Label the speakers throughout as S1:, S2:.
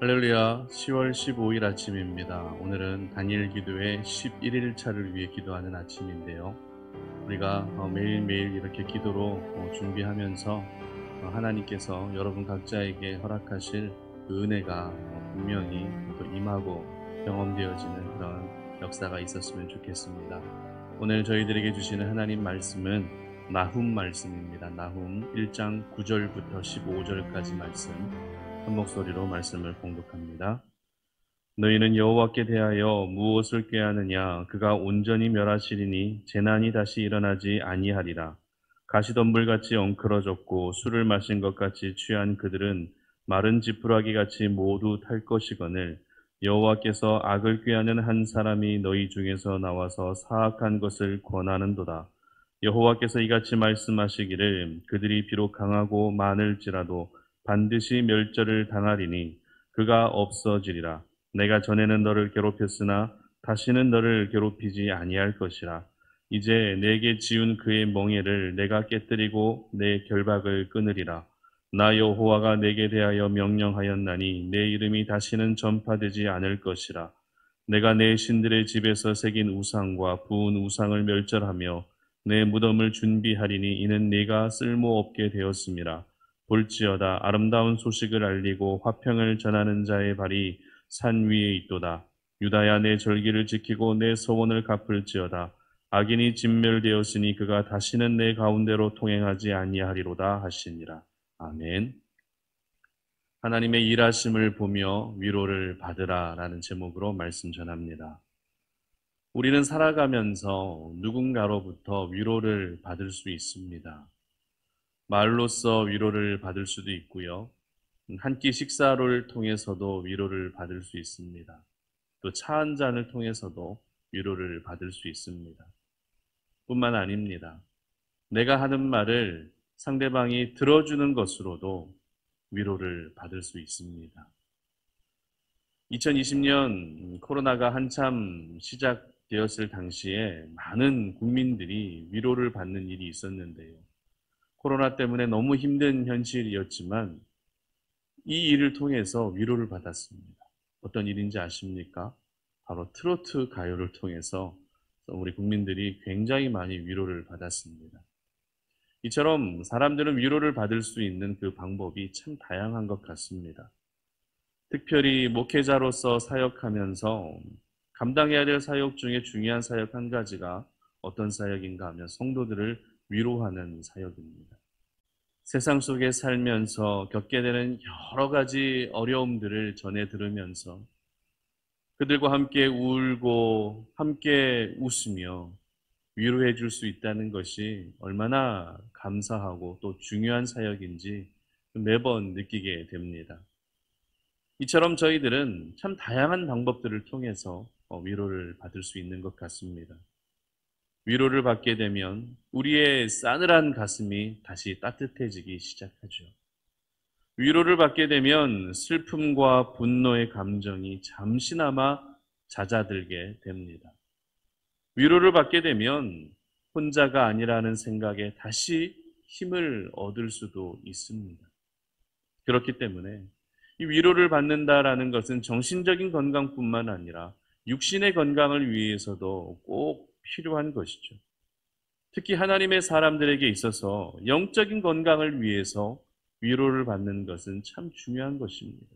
S1: 할렐루야, 10월 15일 아침입니다. 오늘은 단일 기도회 11일 차를 위해 기도하는 아침인데요. 우리가 매일매일 이렇게 기도로 준비하면서 하나님께서 여러분 각자에게 허락하실 그 은혜가 분명히 또 임하고 경험되어지는 그런 역사가 있었으면 좋겠습니다. 오늘 저희들에게 주시는 하나님 말씀은 나훔 말씀입니다. 나훔 1장 9절부터 15절까지 말씀, 한 목소리로 말씀을 봉독합니다. 너희는 여호와께 대하여 무엇을 꾀하느냐? 그가 온전히 멸하시리니 재난이 다시 일어나지 아니하리라. 가시덤불같이 엉클어졌고 술을 마신 것 같이 취한 그들은 마른 지푸라기 같이 모두 탈 것이거늘 여호와께서 악을 꾀하는 한 사람이 너희 중에서 나와서 사악한 것을 권하는도다. 여호와께서 이같이 말씀하시기를 그들이 비록 강하고 많을지라도 반드시 멸절을 당하리니 그가 없어지리라. 내가 전에는 너를 괴롭혔으나 다시는 너를 괴롭히지 아니할 것이라. 이제 내게 지운 그의 멍에를 내가 깨뜨리고 내 결박을 끊으리라. 나 여호와가 내게 대하여 명령하였나니 내 이름이 다시는 전파되지 않을 것이라. 내가 내 신들의 집에서 새긴 우상과 부은 우상을 멸절하며 내 무덤을 준비하리니 이는 네가 쓸모없게 되었음이라. 볼지어다 아름다운 소식을 알리고 화평을 전하는 자의 발이 산 위에 있도다. 유다야 내 절기를 지키고 내 소원을 갚을지어다. 악인이 진멸되었으니 그가 다시는 내 가운데로 통행하지 아니하리로다 하시니라. 아멘. 하나님의 일하심을 보며 위로를 받으라 라는 제목으로 말씀 전합니다. 우리는 살아가면서 누군가로부터 위로를 받을 수 있습니다. 말로써 위로를 받을 수도 있고요. 한 끼 식사를 통해서도 위로를 받을 수 있습니다. 또 차 한 잔을 통해서도 위로를 받을 수 있습니다. 뿐만 아닙니다. 내가 하는 말을 상대방이 들어주는 것으로도 위로를 받을 수 있습니다. 2020년 코로나가 한참 시작되었을 당시에 많은 국민들이 위로를 받는 일이 있었는데요. 코로나 때문에 너무 힘든 현실이었지만 이 일을 통해서 위로를 받았습니다. 어떤 일인지 아십니까? 바로 트로트 가요를 통해서 우리 국민들이 굉장히 많이 위로를 받았습니다. 이처럼 사람들은 위로를 받을 수 있는 그 방법이 참 다양한 것 같습니다. 특별히 목회자로서 사역하면서 감당해야 될 사역 중에 중요한 사역 한 가지가 어떤 사역인가 하면 성도들을 위로하는 사역입니다. 세상 속에 살면서 겪게 되는 여러 가지 어려움들을 전해 들으면서 그들과 함께 울고 함께 웃으며 위로해 줄 수 있다는 것이 얼마나 감사하고 또 중요한 사역인지 매번 느끼게 됩니다. 이처럼 저희들은 참 다양한 방법들을 통해서 위로를 받을 수 있는 것 같습니다. 위로를 받게 되면 우리의 싸늘한 가슴이 다시 따뜻해지기 시작하죠. 위로를 받게 되면 슬픔과 분노의 감정이 잠시나마 잦아들게 됩니다. 위로를 받게 되면 혼자가 아니라는 생각에 다시 힘을 얻을 수도 있습니다. 그렇기 때문에 이 위로를 받는다라는 것은 정신적인 건강뿐만 아니라 육신의 건강을 위해서도 꼭 필요한 것이죠. 특히 하나님의 사람들에게 있어서 영적인 건강을 위해서 위로를 받는 것은 참 중요한 것입니다.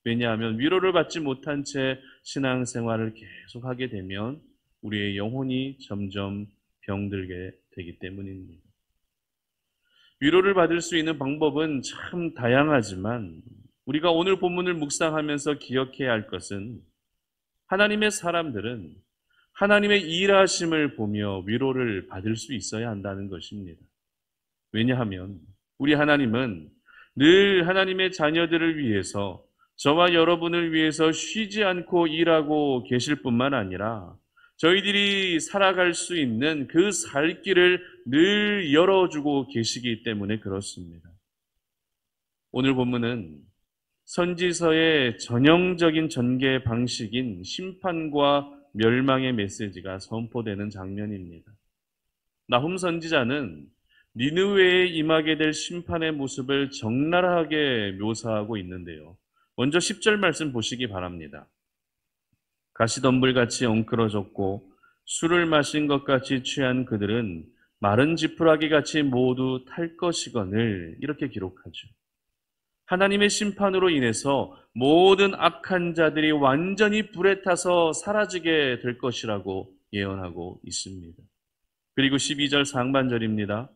S1: 왜냐하면 위로를 받지 못한 채 신앙생활을 계속하게 되면 우리의 영혼이 점점 병들게 되기 때문입니다. 위로를 받을 수 있는 방법은 참 다양하지만 우리가 오늘 본문을 묵상하면서 기억해야 할 것은 하나님의 사람들은 하나님의 일하심을 보며 위로를 받을 수 있어야 한다는 것입니다. 왜냐하면 우리 하나님은 늘 하나님의 자녀들을 위해서 저와 여러분을 위해서 쉬지 않고 일하고 계실 뿐만 아니라 저희들이 살아갈 수 있는 그 살 길을 늘 열어주고 계시기 때문에 그렇습니다. 오늘 본문은 선지서의 전형적인 전개 방식인 심판과 멸망의 메시지가 선포되는 장면입니다. 나훔 선지자는 니느웨에 임하게 될 심판의 모습을 적나라하게 묘사하고 있는데요. 먼저 10절 말씀 보시기 바랍니다. 가시덤불같이 엉클어졌고 술을 마신 것 같이 취한 그들은 마른 지푸라기같이 모두 탈 것이거늘, 이렇게 기록하죠. 하나님의 심판으로 인해서 모든 악한 자들이 완전히 불에 타서 사라지게 될 것이라고 예언하고 있습니다. 그리고 12절 상반절입니다.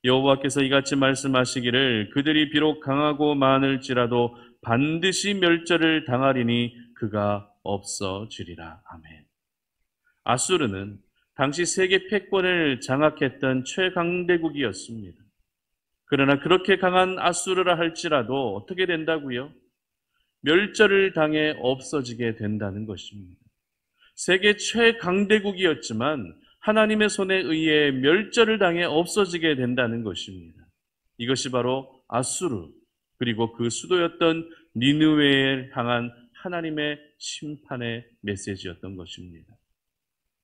S1: 여호와께서 이같이 말씀하시기를 그들이 비록 강하고 많을지라도 반드시 멸절을 당하리니 그가 없어지리라. 아멘. 아수르는 당시 세계 패권을 장악했던 최강대국이었습니다. 그러나 그렇게 강한 아수르라 할지라도 어떻게 된다고요? 멸절을 당해 없어지게 된다는 것입니다. 세계 최강대국이었지만 하나님의 손에 의해 멸절을 당해 없어지게 된다는 것입니다. 이것이 바로 아수르, 그리고 그 수도였던 니느웨에 향한 하나님의 심판의 메시지였던 것입니다.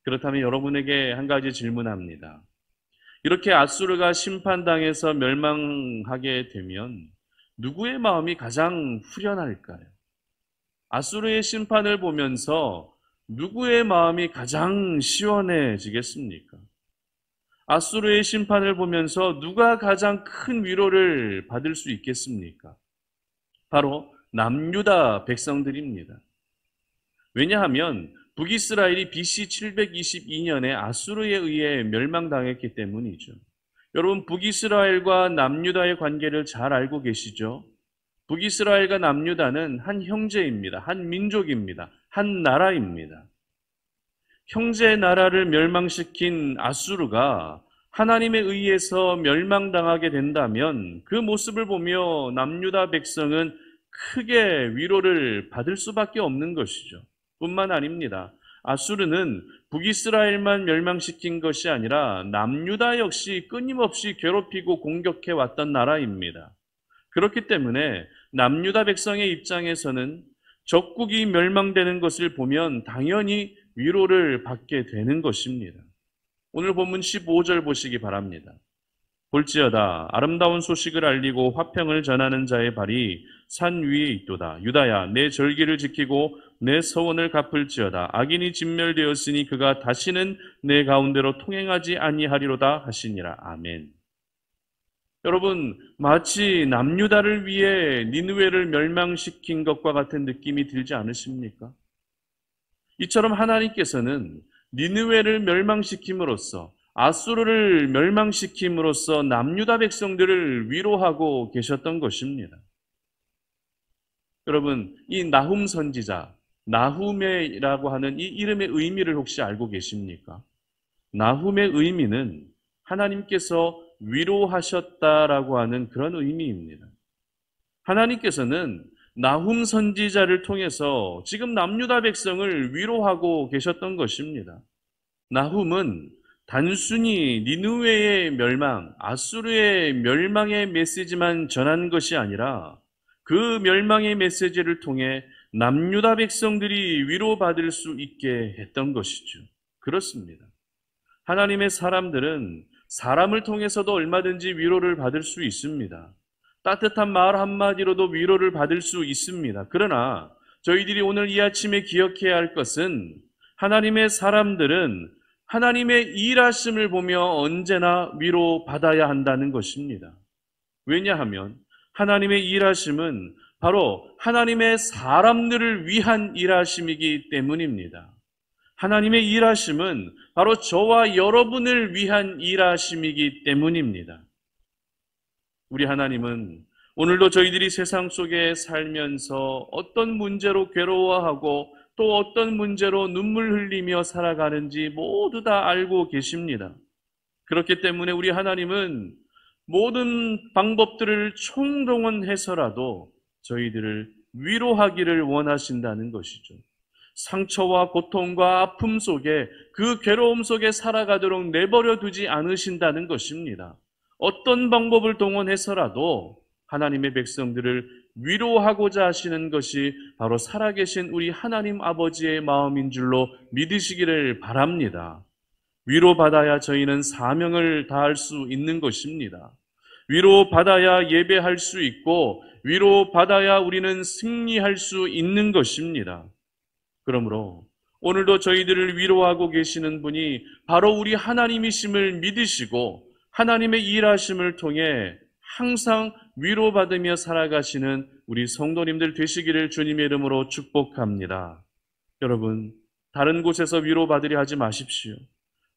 S1: 그렇다면 여러분에게 한 가지 질문합니다. 이렇게 아수르가 심판당해서 멸망하게 되면 누구의 마음이 가장 후련할까요? 아수르의 심판을 보면서 누구의 마음이 가장 시원해지겠습니까? 아수르의 심판을 보면서 누가 가장 큰 위로를 받을 수 있겠습니까? 바로 남유다 백성들입니다. 왜냐하면 북이스라엘이 BC 722년에 아수르에 의해 멸망당했기 때문이죠. 여러분, 북이스라엘과 남유다의 관계를 잘 알고 계시죠? 북이스라엘과 남유다는 한 형제입니다. 한 민족입니다. 한 나라입니다. 형제 나라를 멸망시킨 아수르가 하나님에 의해서 멸망당하게 된다면 그 모습을 보며 남유다 백성은 크게 위로를 받을 수밖에 없는 것이죠. 뿐만 아닙니다. 아수르는 북이스라엘만 멸망시킨 것이 아니라 남유다 역시 끊임없이 괴롭히고 공격해 왔던 나라입니다. 그렇기 때문에 남유다 백성의 입장에서는 적국이 멸망되는 것을 보면 당연히 위로를 받게 되는 것입니다. 오늘 본문 15절 보시기 바랍니다. 볼지어다 아름다운 소식을 알리고 화평을 전하는 자의 발이 산 위에 있도다. 유다야, 내 절기를 지키고 내 서원을 갚을지어다. 악인이 진멸되었으니 그가 다시는 내 가운데로 통행하지 아니하리로다 하시니라. 아멘. 여러분, 마치 남유다를 위해 니느웨를 멸망시킨 것과 같은 느낌이 들지 않으십니까? 이처럼 하나님께서는 니느웨를 멸망시킴으로써, 아수르를 멸망시킴으로써 남유다 백성들을 위로하고 계셨던 것입니다. 여러분, 이 나훔 선지자, 나훔이라고 하는 이 이름의 의미를 혹시 알고 계십니까? 나훔의 의미는 하나님께서 위로하셨다라고 하는 그런 의미입니다. 하나님께서는 나훔 선지자를 통해서 지금 남유다 백성을 위로하고 계셨던 것입니다. 나훔은 단순히 니느웨의 멸망, 아수르의 멸망의 메시지만 전한 것이 아니라 그 멸망의 메시지를 통해 남유다 백성들이 위로받을 수 있게 했던 것이죠. 그렇습니다. 하나님의 사람들은 사람을 통해서도 얼마든지 위로를 받을 수 있습니다. 따뜻한 말 한마디로도 위로를 받을 수 있습니다. 그러나 저희들이 오늘 이 아침에 기억해야 할 것은 하나님의 사람들은 하나님의 일하심을 보며 언제나 위로받아야 한다는 것입니다. 왜냐하면 하나님의 일하심은 바로 하나님의 사람들을 위한 일하심이기 때문입니다. 하나님의 일하심은 바로 저와 여러분을 위한 일하심이기 때문입니다. 우리 하나님은 오늘도 저희들이 세상 속에 살면서 어떤 문제로 괴로워하고 또 어떤 문제로 눈물 흘리며 살아가는지 모두 다 알고 계십니다. 그렇기 때문에 우리 하나님은 모든 방법들을 총동원해서라도 저희들을 위로하기를 원하신다는 것이죠. 상처와 고통과 아픔 속에 그 괴로움 속에 살아가도록 내버려 두지 않으신다는 것입니다. 어떤 방법을 동원해서라도 하나님의 백성들을 위로하고자 하시는 것이 바로 살아계신 우리 하나님 아버지의 마음인 줄로 믿으시기를 바랍니다. 위로받아야 저희는 사명을 다할 수 있는 것입니다. 위로받아야 예배할 수 있고 위로받아야 우리는 승리할 수 있는 것입니다. 그러므로 오늘도 저희들을 위로하고 계시는 분이 바로 우리 하나님이심을 믿으시고 하나님의 일하심을 통해 항상 위로받으며 살아가시는 우리 성도님들 되시기를 주님의 이름으로 축복합니다. 여러분, 다른 곳에서 위로받으려 하지 마십시오.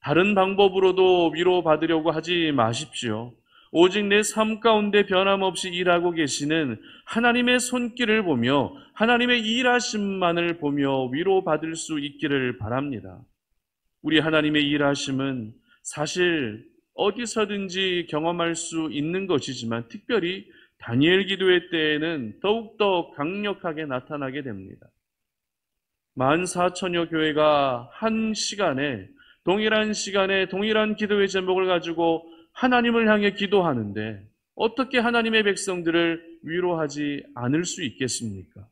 S1: 다른 방법으로도 위로받으려고 하지 마십시오. 오직 내 삶 가운데 변함없이 일하고 계시는 하나님의 손길을 보며 하나님의 일하심만을 보며 위로받을 수 있기를 바랍니다. 우리 하나님의 일하심은 사실 어디서든지 경험할 수 있는 것이지만 특별히 다니엘 기도회 때에는 더욱더 강력하게 나타나게 됩니다. 14,000여 교회가 한 시간에 동일한 시간에 동일한 기도의 제목을 가지고 하나님을 향해 기도하는데 어떻게 하나님의 백성들을 위로하지 않을 수 있겠습니까?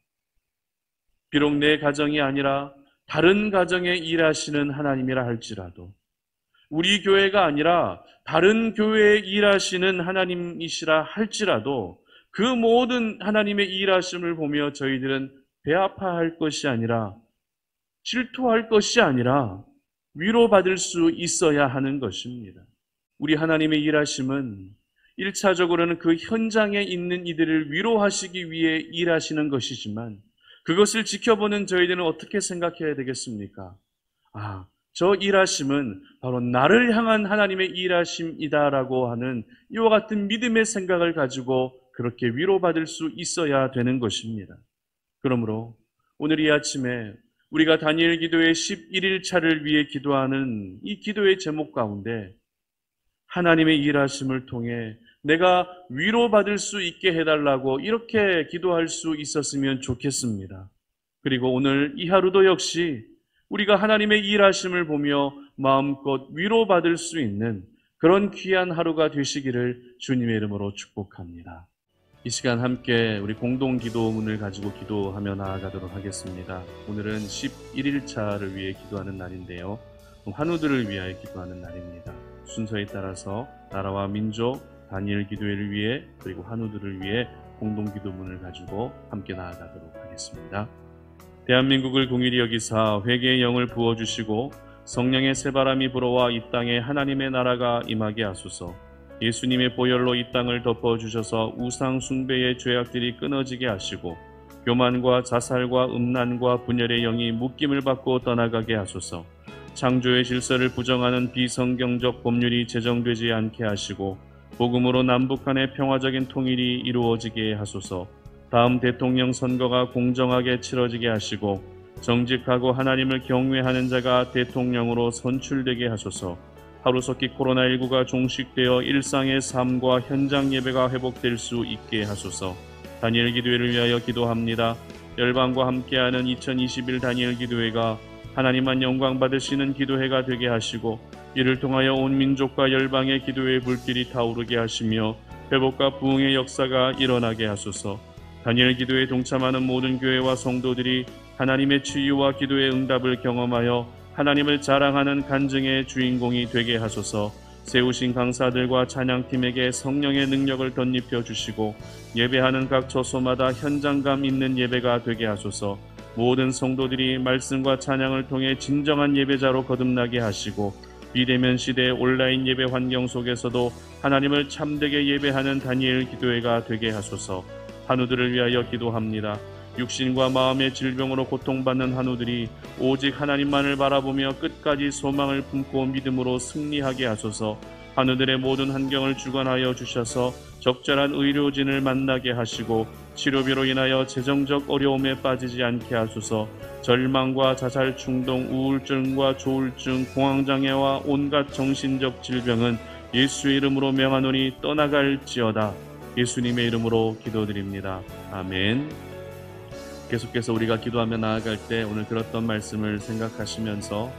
S1: 비록 내 가정이 아니라 다른 가정에 일하시는 하나님이라 할지라도 우리 교회가 아니라 다른 교회에 일하시는 하나님이시라 할지라도 그 모든 하나님의 일하심을 보며 저희들은 배아파할 것이 아니라 질투할 것이 아니라 위로받을 수 있어야 하는 것입니다. 우리 하나님의 일하심은 1차적으로는 그 현장에 있는 이들을 위로하시기 위해 일하시는 것이지만 그것을 지켜보는 저희들은 어떻게 생각해야 되겠습니까? 저 일하심은 바로 나를 향한 하나님의 일하심이다라고 하는 이와 같은 믿음의 생각을 가지고 그렇게 위로받을 수 있어야 되는 것입니다. 그러므로 오늘 이 아침에 우리가 다니엘 기도의 11일차를 위해 기도하는 이 기도의 제목 가운데 하나님의 일하심을 통해 내가 위로받을 수 있게 해달라고 이렇게 기도할 수 있었으면 좋겠습니다. 그리고 오늘 이 하루도 역시 우리가 하나님의 일하심을 보며 마음껏 위로받을 수 있는 그런 귀한 하루가 되시기를 주님의 이름으로 축복합니다. 이 시간 함께 우리 공동 기도문을 가지고 기도하며 나아가도록 하겠습니다. 오늘은 11일차를 위해 기도하는 날인데요. 환우들을 위하여 기도하는 날입니다. 순서에 따라서 나라와 민족, 다니엘 기도회를 위해 그리고 환우들을 위해 공동 기도문을 가지고 함께 나아가도록 하겠습니다. 대한민국을 공의히 여기사 회개의 영을 부어주시고 성령의 새바람이 불어와 이 땅에 하나님의 나라가 임하게 하소서. 예수님의 보혈로 이 땅을 덮어주셔서 우상 숭배의 죄악들이 끊어지게 하시고 교만과 자살과 음란과 분열의 영이 묶임을 받고 떠나가게 하소서. 창조의 질서를 부정하는 비성경적 법률이 제정되지 않게 하시고 복음으로 남북 간의 평화적인 통일이 이루어지게 하소서. 다음 대통령 선거가 공정하게 치러지게 하시고 정직하고 하나님을 경외하는 자가 대통령으로 선출되게 하소서. 하루속히 코로나19가 종식되어 일상의 삶과 현장 예배가 회복될 수 있게 하소서. 다니엘 기도회를 위하여 기도합니다. 열방과 함께하는 2021 다니엘 기도회가 하나님만 영광 받으시는 기도회가 되게 하시고 이를 통하여 온 민족과 열방의 기도의 불길이 타오르게 하시며 회복과 부흥의 역사가 일어나게 하소서. 다니엘 기도에 동참하는 모든 교회와 성도들이 하나님의 치유와 기도의 응답을 경험하여 하나님을 자랑하는 간증의 주인공이 되게 하소서. 세우신 강사들과 찬양팀에게 성령의 능력을 덧입혀 주시고 예배하는 각 처소마다 현장감 있는 예배가 되게 하소서. 모든 성도들이 말씀과 찬양을 통해 진정한 예배자로 거듭나게 하시고 비대면 시대의 온라인 예배 환경 속에서도 하나님을 참되게 예배하는 다니엘 기도회가 되게 하소서. 한우들을 위하여 기도합니다. 육신과 마음의 질병으로 고통받는 한우들이 오직 하나님만을 바라보며 끝까지 소망을 품고 믿음으로 승리하게 하소서. 한우들의 모든 환경을 주관하여 주셔서 적절한 의료진을 만나게 하시고 치료비로 인하여 재정적 어려움에 빠지지 않게 하소서. 절망과 자살 충동, 우울증과 조울증, 공황장애와 온갖 정신적 질병은 예수의 이름으로 명하노니 떠나갈지어다. 예수님의 이름으로 기도드립니다. 아멘. 계속해서 우리가 기도하며 나아갈 때 오늘 들었던 말씀을 생각하시면서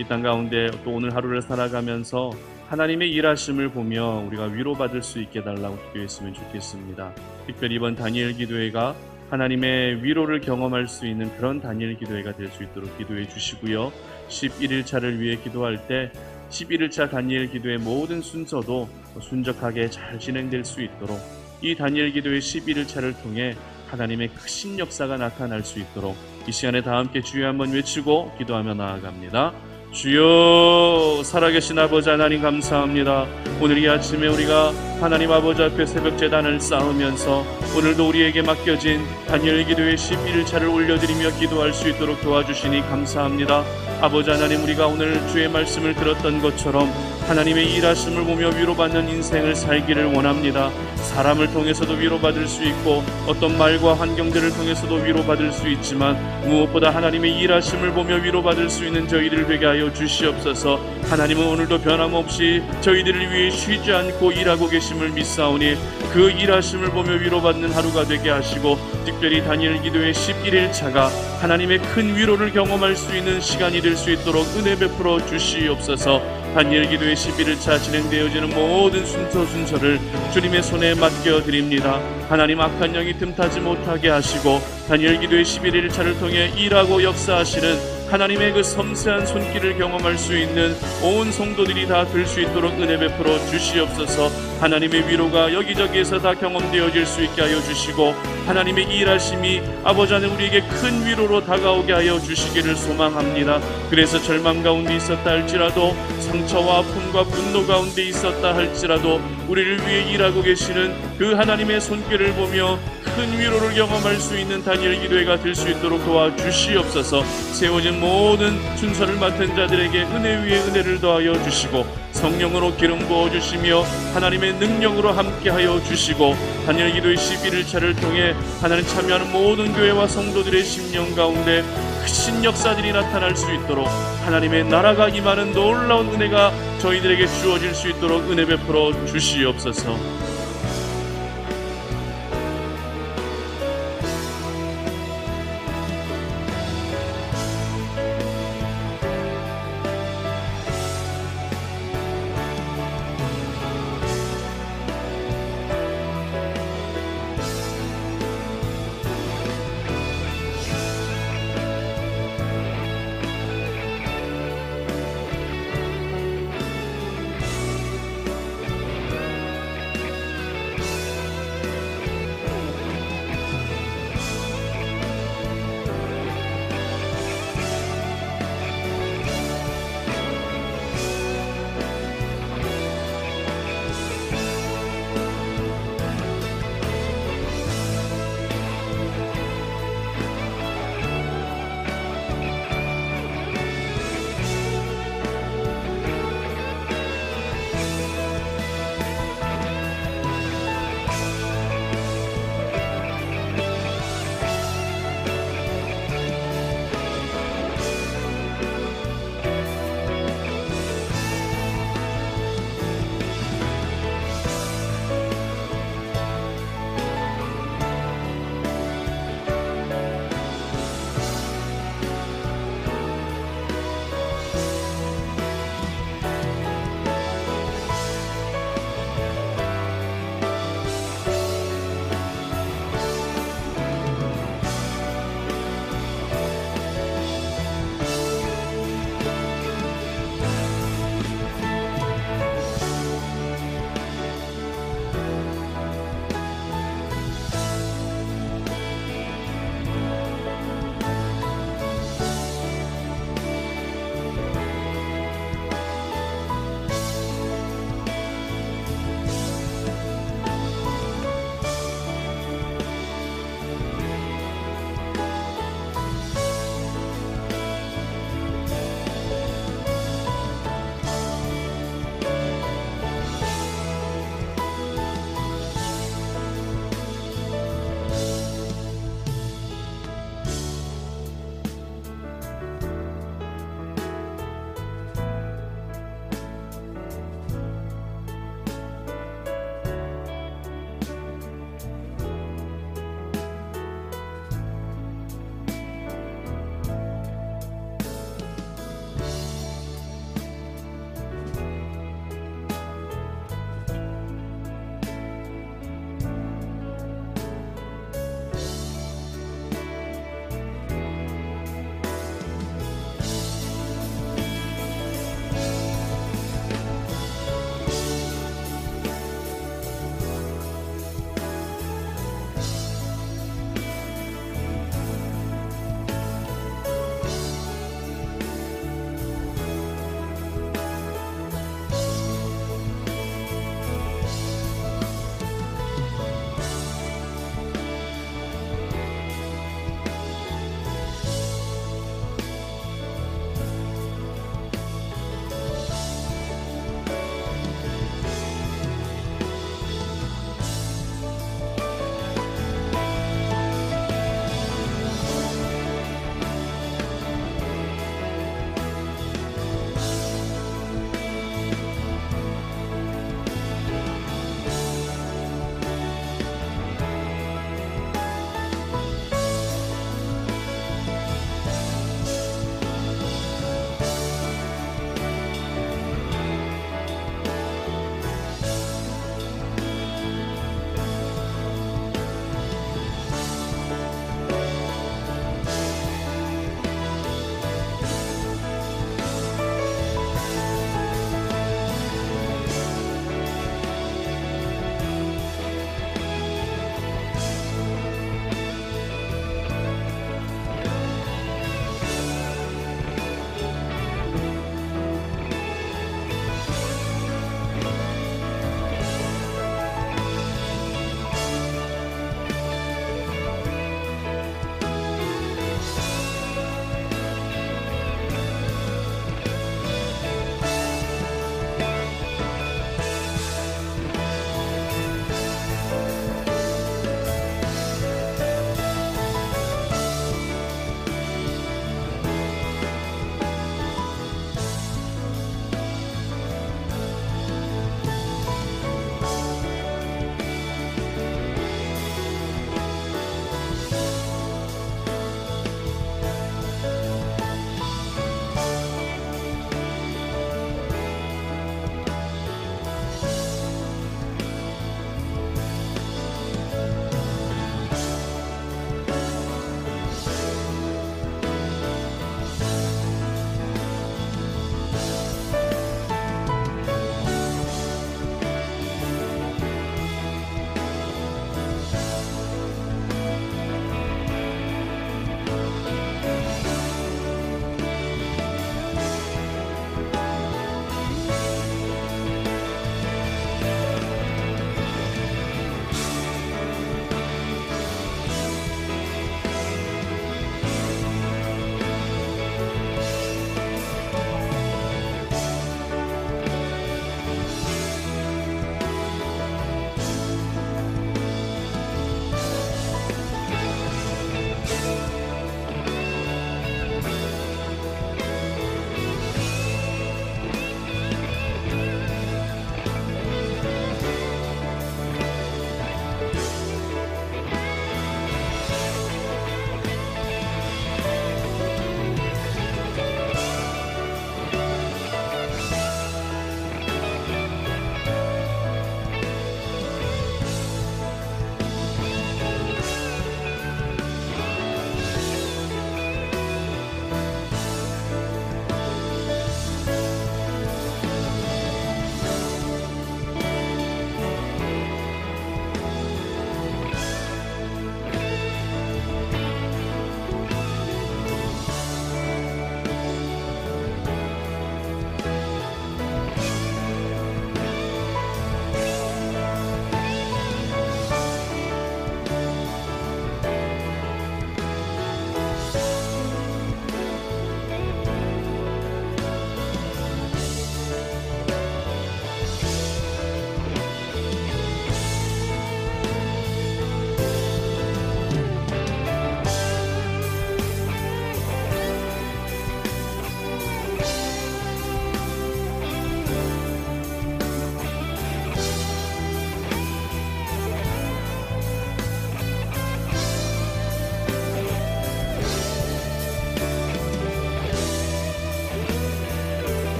S1: 이 땅 가운데 또 오늘 하루를 살아가면서 하나님의 일하심을 보며 우리가 위로받을 수 있게 해달라고 기도했으면 좋겠습니다. 특별히 이번 다니엘 기도회가 하나님의 위로를 경험할 수 있는 그런 다니엘 기도회가 될 수 있도록 기도해 주시고요. 11일차를 위해 기도할 때 11일차 다니엘 기도의 모든 순서도 순적하게 잘 진행될 수 있도록 이 다니엘 기도의 11일차를 통해 하나님의 크신 역사가 나타날 수 있도록 이 시간에 다 함께 주여 한번 외치고 기도하며 나아갑니다. 주여, 살아계신 아버지 하나님 감사합니다. 오늘 이 아침에 우리가 하나님 아버지 앞에 새벽 제단을 쌓으면서 오늘도 우리에게 맡겨진 다니엘 기도의 11일차를 올려드리며 기도할 수 있도록 도와주시니 감사합니다. 아버지 하나님, 우리가 오늘 주의 말씀을 들었던 것처럼 하나님의 일하심을 보며 위로받는 인생을 살기를 원합니다. 사람을 통해서도 위로받을 수 있고 어떤 말과 환경들을 통해서도 위로받을 수 있지만 무엇보다 하나님의 일하심을 보며 위로받을 수 있는 저희들 되게 하여 주시옵소서. 하나님은 오늘도 변함없이 저희들을 위해 쉬지 않고 일하고 계심을 믿사오니 그 일하심을 보며 위로받는 하루가 되게 하시고, 특별히 다니엘 기도의 11일차가 하나님의 큰 위로를 경험할 수 있는 시간이 될 수 있도록 은혜 베풀어 주시옵소서. 다니엘 기도의 11일차 진행되어지는 모든 순서를 주님의 손에 맡겨드립니다. 하나님, 악한 영이 틈타지 못하게 하시고 다니엘 기도의 11일차를 통해 일하고 역사하시는 하나님의 그 섬세한 손길을 경험할 수 있는 온 성도들이 다 될 수 있도록 은혜 베풀어 주시옵소서. 하나님의 위로가 여기저기에서 다 경험되어질 수 있게 하여 주시고, 하나님의 일하심이 아버지 하나님 우리에게 큰 위로로 다가오게 하여 주시기를 소망합니다. 그래서 절망 가운데 있었다 할지라도, 상처와 아픔과 분노 가운데 있었다 할지라도 우리를 위해 일하고 계시는 그 하나님의 손길을 보며 큰 위로를 경험할 수 있는 다니엘 기도회가 될 수 있도록 도와주시옵소서. 세워진 모든 순서를 맡은 자들에게 은혜 위에 은혜를 더하여 주시고, 성령으로 기름 부어주시며 하나님의 능력으로 함께하여 주시고, 다니엘 기도의 11일차를 통해 하나님 참여하는 모든 교회와 성도들의 심령 가운데 크신 역사들이 나타날 수 있도록 하나님의 나라가 임하는 놀라운 은혜가 저희들에게 주어질 수 있도록 은혜 베풀어 주시옵소서.